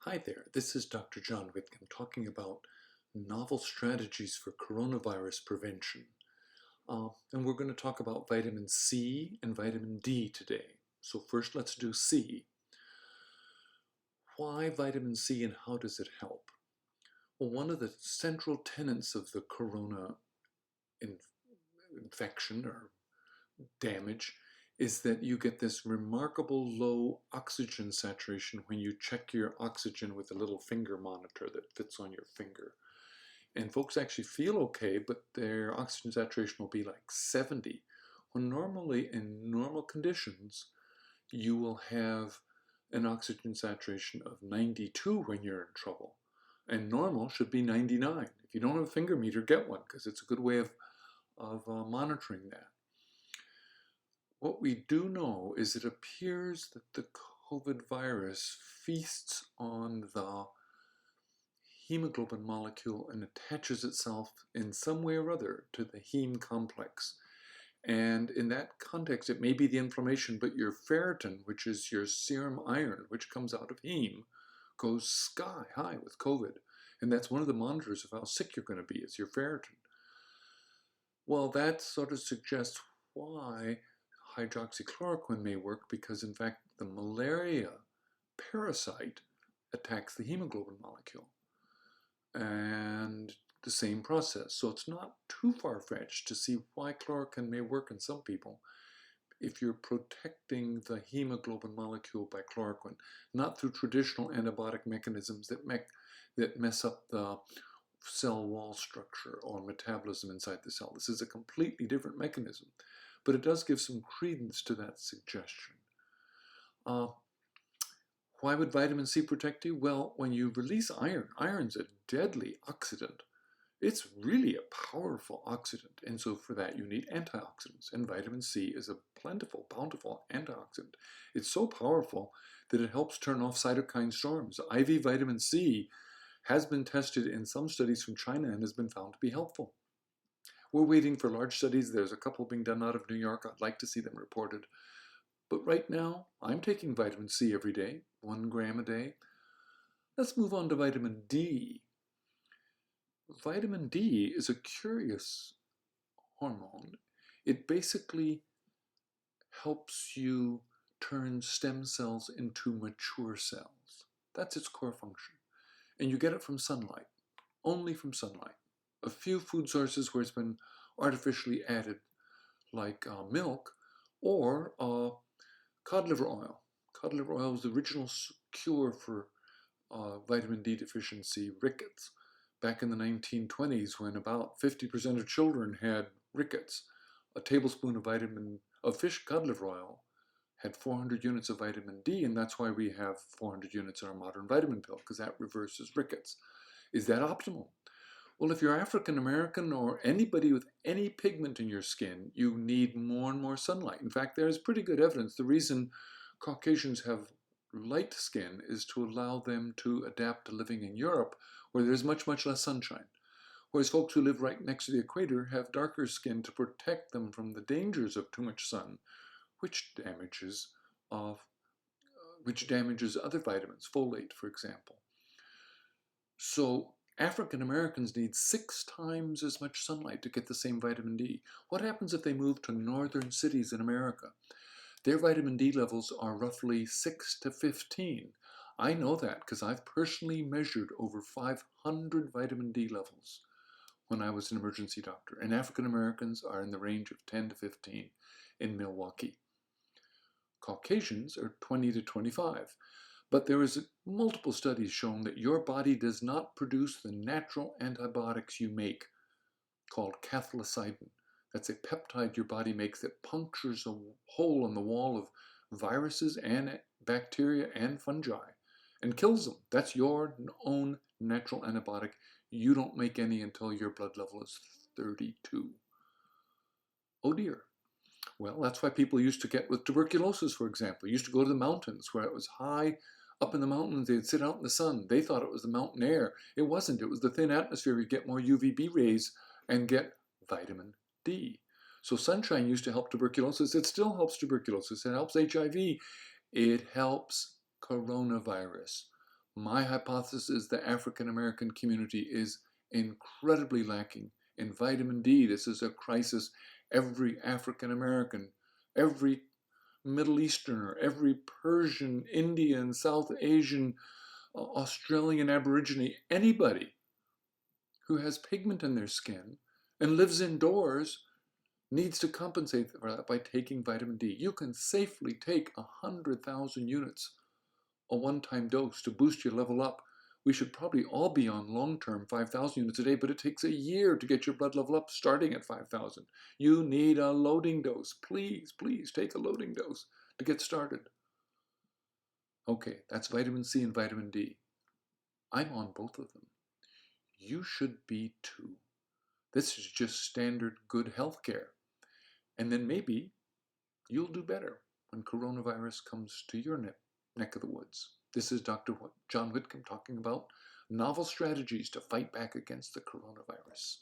Hi there, this is Dr. John Whitcomb talking about novel strategies for coronavirus prevention. And we're going to talk about vitamin C and vitamin D today. So first let's do C. Why vitamin C and how does it help? Well, one of the central tenets of the corona infection or damage is that you get this remarkable low oxygen saturation when you check your oxygen with a little finger monitor that fits on your finger. And folks actually feel okay, but their oxygen saturation will be like 70, when normally in normal conditions, you will have an oxygen saturation of 92 when you're in trouble. And normal should be 99. If you don't have a finger meter, get one, because it's a good way of monitoring that. What we do know is it appears that the COVID virus feasts on the hemoglobin molecule and attaches itself in some way or other to the heme complex. And in that context, it may be the inflammation, but your ferritin, which is your serum iron, which comes out of heme, goes sky high with COVID. And that's one of the monitors of how sick you're going to be, is your ferritin. Well, that sort of suggests why hydroxychloroquine may work, because in fact the malaria parasite attacks the hemoglobin molecule. And the same process. So it's not too far-fetched to see why chloroquine may work in some people if you're protecting the hemoglobin molecule by chloroquine, not through traditional antibiotic mechanisms that mess up the cell wall structure or metabolism inside the cell. This is a completely different mechanism, but it does give some credence to that suggestion. Why would vitamin C protect you? Well, when you release iron, iron's a deadly oxidant. It's really a powerful oxidant, and so for that you need antioxidants, and vitamin C is a plentiful, bountiful antioxidant. It's so powerful that it helps turn off cytokine storms. IV vitamin C has been tested in some studies from China and has been found to be helpful. We're waiting for large studies. There's a couple being done out of New York. I'd like to see them reported. But right now, I'm taking vitamin C every day, 1 gram a day. Let's move on to vitamin D. Vitamin D is a curious hormone. It basically helps you turn stem cells into mature cells. That's its core function. And you get it from sunlight, only from sunlight. A few food sources where it's been artificially added, like milk, or cod liver oil. Cod liver oil was the original cure for vitamin D deficiency, rickets, back in the 1920s, when about 50% of children had rickets. A tablespoon of fish cod liver oil had 400 units of vitamin D, and that's why we have 400 units in our modern vitamin pill, because that reverses rickets. Is that optimal? Well, if you're African American or anybody with any pigment in your skin, you need more and more sunlight. In fact, there's pretty good evidence. The reason Caucasians have light skin is to allow them to adapt to living in Europe, where there's much, much less sunshine. Whereas folks who live right next to the equator have darker skin to protect them from the dangers of too much sun, which damages other vitamins, folate, for example. So African Americans need 6 times as much sunlight to get the same vitamin D. What happens if they move to northern cities in America? Their vitamin D levels are roughly 6 to 15. I know that because I've personally measured over 500 vitamin D levels when I was an emergency doctor, and African Americans are in the range of 10 to 15 in Milwaukee. Caucasians are 20 to 25. But there is multiple studies showing that your body does not produce the natural antibiotics you make, called cathelicidin. That's a peptide your body makes that punctures a hole in the wall of viruses and bacteria and fungi and kills them. That's your own natural antibiotic. You don't make any until your blood level is 32. Oh dear. Well, that's why people used to get with tuberculosis, for example. Used to go to the mountains where it was high up in the mountains. They'd sit out in the sun. They thought it was the mountain air. It wasn't. It was the thin atmosphere. You get more UVB rays and get vitamin D. So sunshine used to help tuberculosis. It still helps tuberculosis. It helps HIV. It helps coronavirus. My hypothesis is the African American community is incredibly lacking in vitamin D. This is a crisis. Every African American, every Middle Easterner, every Persian, Indian, South Asian, Australian Aborigine, anybody who has pigment in their skin and lives indoors needs to compensate for that by taking vitamin D. You can safely take 100,000 units, a one-time dose to boost your level up. We should probably all be on long-term 5,000 units a day, but it takes a year to get your blood level up starting at 5,000. You need a loading dose. Please, please take a loading dose to get started. Okay, that's vitamin C and vitamin D. I'm on both of them. You should be too. This is just standard good health care. And then maybe you'll do better when coronavirus comes to your neck of the woods. This is Dr. John Whitcomb talking about novel strategies to fight back against the coronavirus.